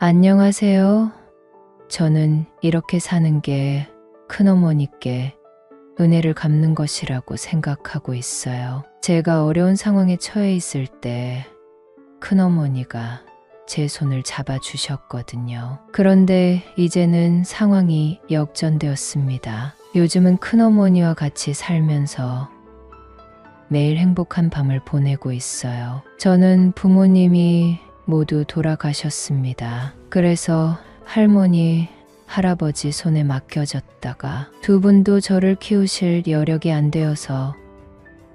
안녕하세요. 저는 이렇게 사는 게 큰어머니께 은혜를 갚는 것이라고 생각하고 있어요. 제가 어려운 상황에 처해 있을 때 큰어머니가 제 손을 잡아주셨거든요. 그런데 이제는 상황이 역전되었습니다. 요즘은 큰어머니와 같이 살면서 매일 행복한 밤을 보내고 있어요. 저는 부모님이 모두 돌아가셨습니다. 그래서 할머니, 할아버지 손에 맡겨졌다가 두 분도 저를 키우실 여력이 안 되어서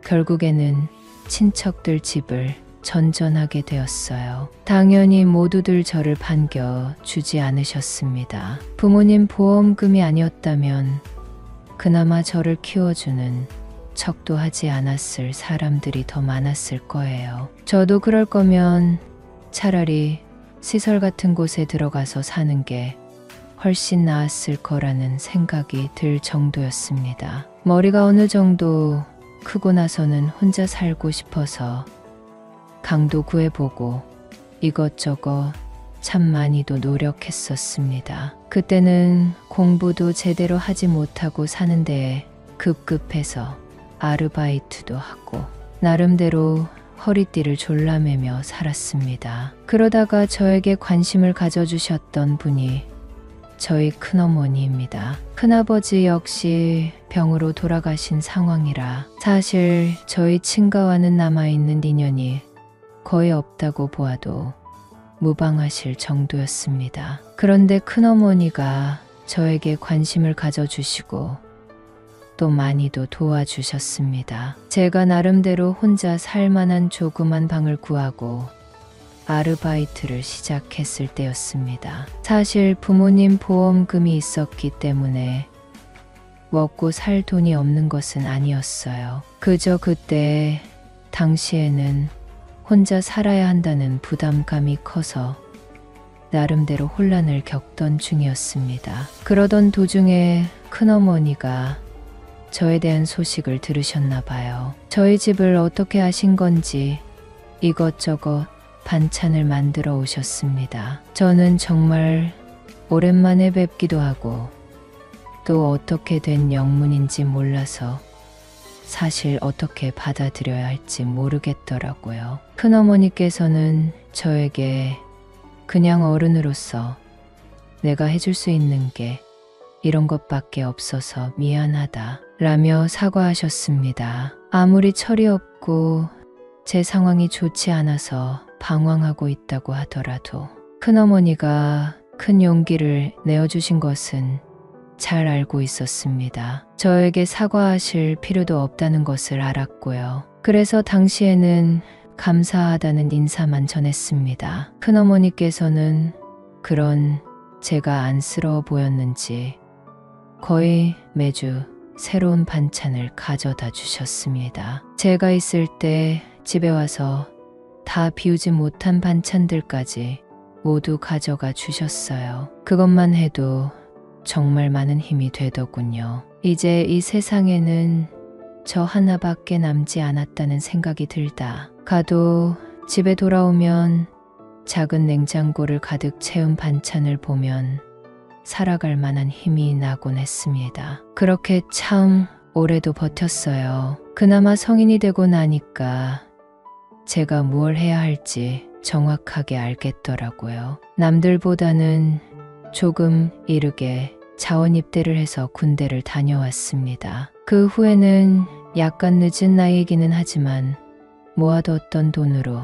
결국에는 친척들 집을 전전하게 되었어요. 당연히 모두들 저를 반겨주지 않으셨습니다. 부모님 보험금이 아니었다면 그나마 저를 키워주는 척도 하지 않았을 사람들이 더 많았을 거예요. 저도 그럴 거면 차라리 시설 같은 곳에 들어가서 사는 게 훨씬 나았을 거라는 생각이 들 정도였습니다. 머리가 어느 정도 크고 나서는 혼자 살고 싶어서 강도 구해보고 이것저것 참 많이도 노력했었습니다. 그때는 공부도 제대로 하지 못하고 사는 데에 급급해서 아르바이트도 하고 나름대로 허리띠를 졸라매며 살았습니다. 그러다가 저에게 관심을 가져주셨던 분이 저희 큰어머니입니다. 큰아버지 역시 병으로 돌아가신 상황이라 사실 저희 친가와는 남아있는 인연이 거의 없다고 보아도 무방하실 정도였습니다. 그런데 큰어머니가 저에게 관심을 가져주시고 또 많이도 도와주셨습니다. 제가 나름대로 혼자 살만한 조그만 방을 구하고 아르바이트를 시작했을 때였습니다. 사실 부모님 보험금이 있었기 때문에 먹고 살 돈이 없는 것은 아니었어요. 그저 그때 당시에는 혼자 살아야 한다는 부담감이 커서 나름대로 혼란을 겪던 중이었습니다. 그러던 도중에 큰어머니가 저에 대한 소식을 들으셨나 봐요. 저희 집을 어떻게 아신 건지 이것저것 반찬을 만들어 오셨습니다. 저는 정말 오랜만에 뵙기도 하고 또 어떻게 된 영문인지 몰라서 사실 어떻게 받아들여야 할지 모르겠더라고요. 큰어머니께서는 저에게 그냥 어른으로서 내가 해줄 수 있는 게 이런 것밖에 없어서 미안하다 라며 사과하셨습니다. 아무리 철이 없고 제 상황이 좋지 않아서 방황하고 있다고 하더라도 큰어머니가 큰 용기를 내어주신 것은 잘 알고 있었습니다. 저에게 사과하실 필요도 없다는 것을 알았고요. 그래서 당시에는 감사하다는 인사만 전했습니다. 큰어머니께서는 그런 제가 안쓰러워 보였는지 거의 매주 새로운 반찬을 가져다 주셨습니다. 제가 있을 때 집에 와서 다 비우지 못한 반찬들까지 모두 가져가 주셨어요. 그것만 해도 정말 많은 힘이 되더군요. 이제 이 세상에는 저 하나밖에 남지 않았다는 생각이 들다. 가도 집에 돌아오면 작은 냉장고를 가득 채운 반찬을 보면 살아갈 만한 힘이 나곤 했습니다. 그렇게 참 오래도 버텼어요. 그나마 성인이 되고 나니까 제가 무엇을 해야 할지 정확하게 알겠더라고요. 남들보다는 조금 이르게 자원 입대를 해서 군대를 다녀왔습니다. 그 후에는 약간 늦은 나이이기는 하지만 모아뒀던 돈으로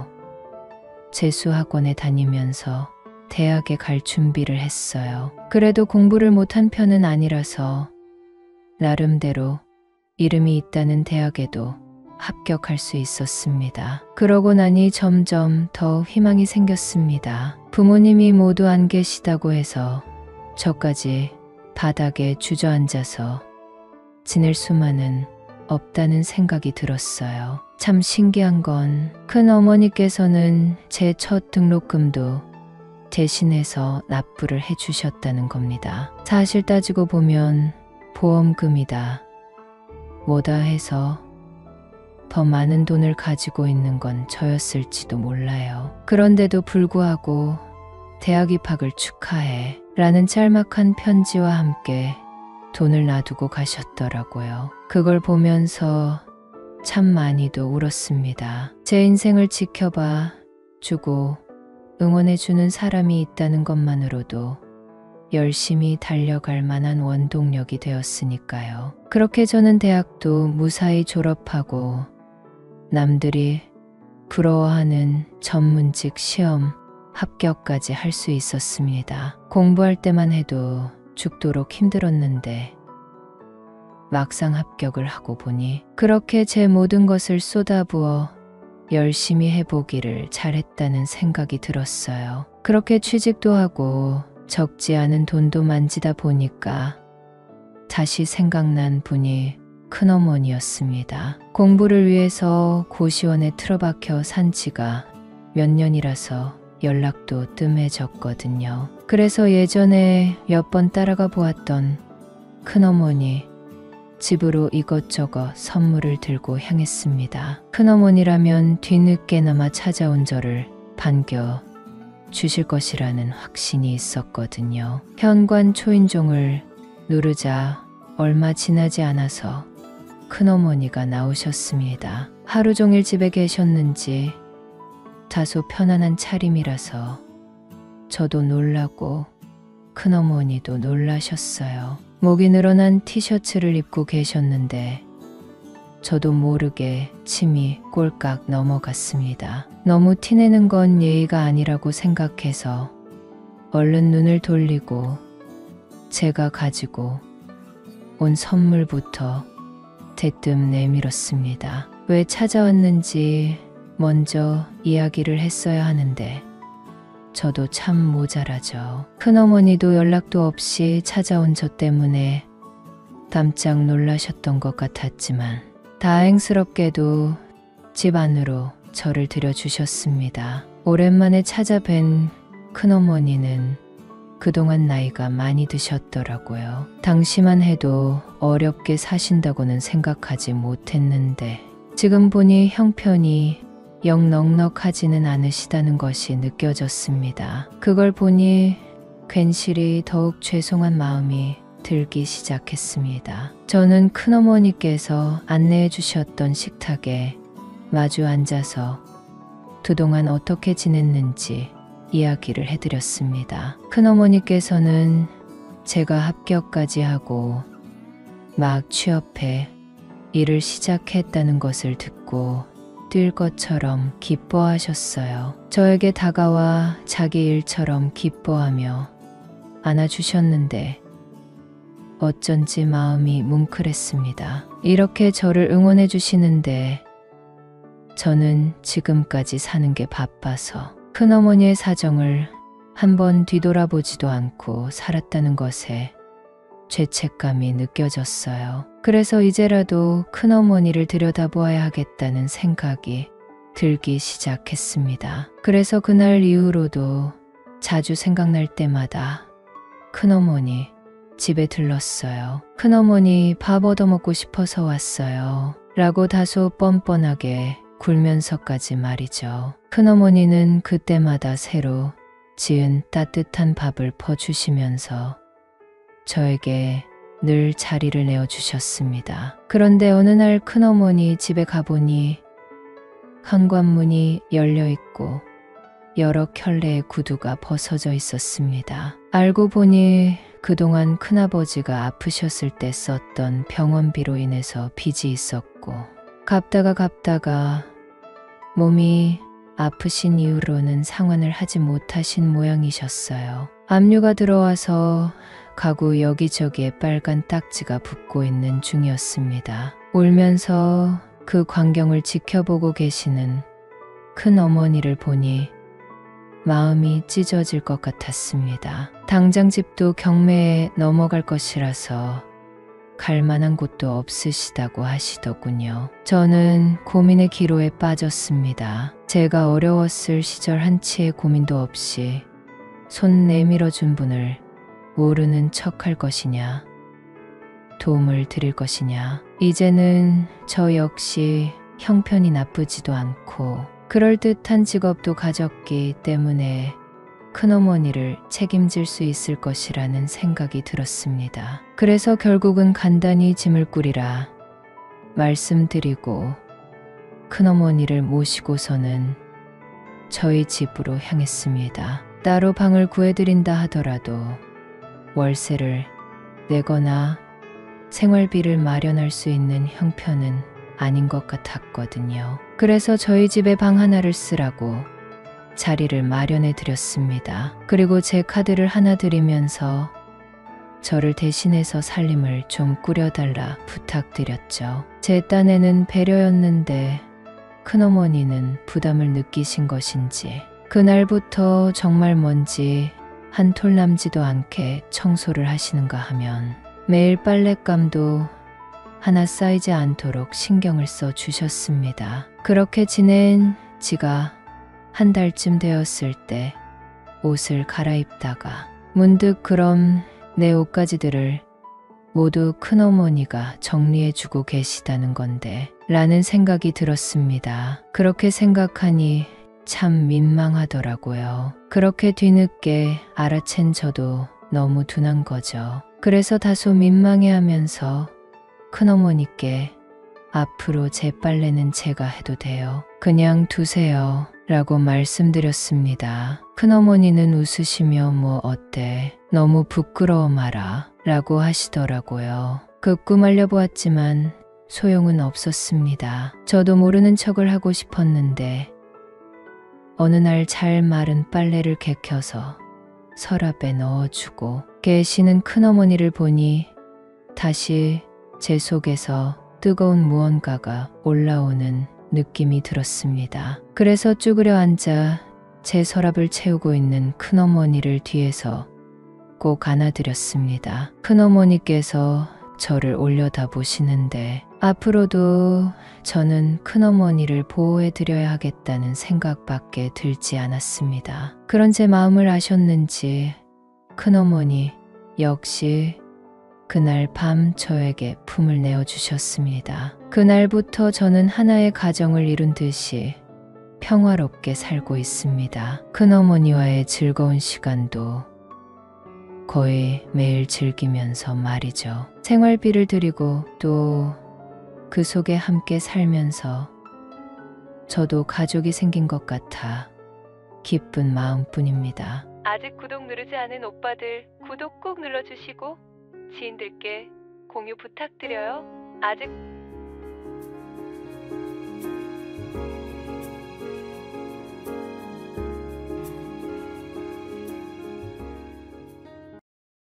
재수학원에 다니면서 대학에 갈 준비를 했어요. 그래도 공부를 못한 편은 아니라서 나름대로 이름이 있다는 대학에도 합격할 수 있었습니다. 그러고 나니 점점 더 희망이 생겼습니다. 부모님이 모두 안 계시다고 해서 저까지 바닥에 주저앉아서 지낼 수만은 없다는 생각이 들었어요. 참 신기한 건 큰어머니께서는 제 첫 등록금도 대신해서 납부를 해주셨다는 겁니다. 사실 따지고 보면 보험금이다 뭐다 해서 더 많은 돈을 가지고 있는 건 저였을지도 몰라요. 그런데도 불구하고 대학 입학을 축하해 라는 짤막한 편지와 함께 돈을 놔두고 가셨더라고요. 그걸 보면서 참 많이도 울었습니다. 제 인생을 지켜봐 주고 응원해주는 사람이 있다는 것만으로도 열심히 달려갈 만한 원동력이 되었으니까요. 그렇게 저는 대학도 무사히 졸업하고 남들이 부러워하는 전문직 시험 합격까지 할 수 있었습니다. 공부할 때만 해도 죽도록 힘들었는데 막상 합격을 하고 보니 그렇게 제 모든 것을 쏟아부어 열심히 해보기를 잘했다는 생각이 들었어요. 그렇게 취직도 하고 적지 않은 돈도 만지다 보니까 다시 생각난 분이 큰어머니였습니다. 공부를 위해서 고시원에 틀어박혀 산 지가 몇 년이라서 연락도 뜸해졌거든요. 그래서 예전에 몇 번 따라가 보았던 큰어머니 집으로 이것저것 선물을 들고 향했습니다. 큰어머니라면 뒤늦게나마 찾아온 저를 반겨 주실 것이라는 확신이 있었거든요. 현관 초인종을 누르자 얼마 지나지 않아서 큰어머니가 나오셨습니다. 하루 종일 집에 계셨는지 다소 편안한 차림이라서 저도 놀라고 큰어머니도 놀라셨어요. 목이 늘어난 티셔츠를 입고 계셨는데 저도 모르게 침이 꼴깍 넘어갔습니다. 너무 티내는 건 예의가 아니라고 생각해서 얼른 눈을 돌리고 제가 가지고 온 선물부터 대뜸 내밀었습니다. 왜 찾아왔는지 먼저 이야기를 했어야 하는데 저도 참 모자라죠. 큰어머니도 연락도 없이 찾아온 저 때문에 깜짝 놀라셨던 것 같았지만 다행스럽게도 집 안으로 저를 들여주셨습니다. 오랜만에 찾아뵌 큰어머니는 그동안 나이가 많이 드셨더라고요. 당시만 해도 어렵게 사신다고는 생각하지 못했는데 지금 보니 형편이 영 넉넉하지는 않으시다는 것이 느껴졌습니다. 그걸 보니 괜시리 더욱 죄송한 마음이 들기 시작했습니다. 저는 큰어머니께서 안내해 주셨던 식탁에 마주 앉아서 그동안 어떻게 지냈는지 이야기를 해드렸습니다. 큰어머니께서는 제가 합격까지 하고 막 취업해 일을 시작했다는 것을 듣고 뛸 것처럼 기뻐하셨어요. 저에게 다가와 자기 일처럼 기뻐하며 안아주셨는데 어쩐지 마음이 뭉클했습니다. 이렇게 저를 응원해 주시는데 저는 지금까지 사는 게 바빠서 큰어머니의 사정을 한번 뒤돌아보지도 않고 살았다는 것에 죄책감이 느껴졌어요. 그래서 이제라도 큰어머니를 들여다보아야 하겠다는 생각이 들기 시작했습니다. 그래서 그날 이후로도 자주 생각날 때마다 큰어머니 집에 들렀어요. 큰어머니 밥 얻어먹고 싶어서 왔어요. 라고 다소 뻔뻔하게 굴면서까지 말이죠. 큰어머니는 그때마다 새로 지은 따뜻한 밥을 퍼주시면서 저에게 늘 자리를 내어주셨습니다. 그런데 어느 날 큰어머니 집에 가보니 현관문이 열려있고 여러 켤레의 구두가 벗어져 있었습니다. 알고 보니 그동안 큰아버지가 아프셨을 때 썼던 병원비로 인해서 빚이 있었고 갚다가 몸이 아프신 이후로는 상환을 하지 못하신 모양이셨어요. 압류가 들어와서 가구 여기저기에 빨간 딱지가 붙고 있는 중이었습니다. 울면서 그 광경을 지켜보고 계시는 큰어머니를 보니 마음이 찢어질 것 같았습니다. 당장 집도 경매에 넘어갈 것이라서 갈 만한 곳도 없으시다고 하시더군요. 저는 고민의 기로에 빠졌습니다. 제가 어려웠을 시절 한치의 고민도 없이 손 내밀어 준 분을 모르는 척할 것이냐, 도움을 드릴 것이냐. 이제는 저 역시 형편이 나쁘지도 않고 그럴듯한 직업도 가졌기 때문에 큰어머니를 책임질 수 있을 것이라는 생각이 들었습니다. 그래서 결국은 간단히 짐을 꾸리라 말씀드리고 큰어머니를 모시고서는 저희 집으로 향했습니다. 따로 방을 구해드린다 하더라도 월세를 내거나 생활비를 마련할 수 있는 형편은 아닌 것 같았거든요. 그래서 저희 집에 방 하나를 쓰라고 자리를 마련해 드렸습니다. 그리고 제 카드를 하나 드리면서 저를 대신해서 살림을 좀 꾸려달라 부탁드렸죠. 제 딴에는 배려였는데 큰어머니는 부담을 느끼신 것인지 그날부터 정말 먼지 한 톨 남지도 않게 청소를 하시는가 하면 매일 빨랫감도 하나 쌓이지 않도록 신경을 써 주셨습니다. 그렇게 지낸 지가 한 달쯤 되었을 때 옷을 갈아입다가 문득 그럼 내 옷가지들을 모두 큰어머니가 정리해주고 계시다는 건데 라는 생각이 들었습니다. 그렇게 생각하니 참 민망하더라고요. 그렇게 뒤늦게 알아챈 저도 너무 둔한 거죠. 그래서 다소 민망해하면서 큰어머니께 앞으로 제 빨래는 제가 해도 돼요. 그냥 두세요. 라고 말씀드렸습니다. 큰어머니는 웃으시며 뭐 어때? 너무 부끄러워 마라. 라고 하시더라고요. 극구 말려보았지만 소용은 없었습니다. 저도 모르는 척을 하고 싶었는데 어느 날 잘 마른 빨래를 개켜서 서랍에 넣어주고 계시는 큰어머니를 보니 다시 제 속에서 뜨거운 무언가가 올라오는 느낌이 들었습니다. 그래서 쭈그려 앉아 제 서랍을 채우고 있는 큰어머니를 뒤에서 꼭 안아드렸습니다. 큰어머니께서 저를 올려다 보시는데 앞으로도 저는 큰어머니를 보호해드려야 하겠다는 생각밖에 들지 않았습니다. 그런 제 마음을 아셨는지 큰어머니 역시 그날 밤 저에게 품을 내어주셨습니다. 그날부터 저는 하나의 가정을 이룬 듯이 평화롭게 살고 있습니다. 큰어머니와의 즐거운 시간도 거의 매일 즐기면서 말이죠. 생활비를 드리고 또 그 속에 함께 살면서 저도 가족이 생긴 것 같아 기쁜 마음뿐입니다. 아직 구독 누르지 않은 오빠들 구독 꼭 눌러주시고 지인들께 공유 부탁드려요. 아직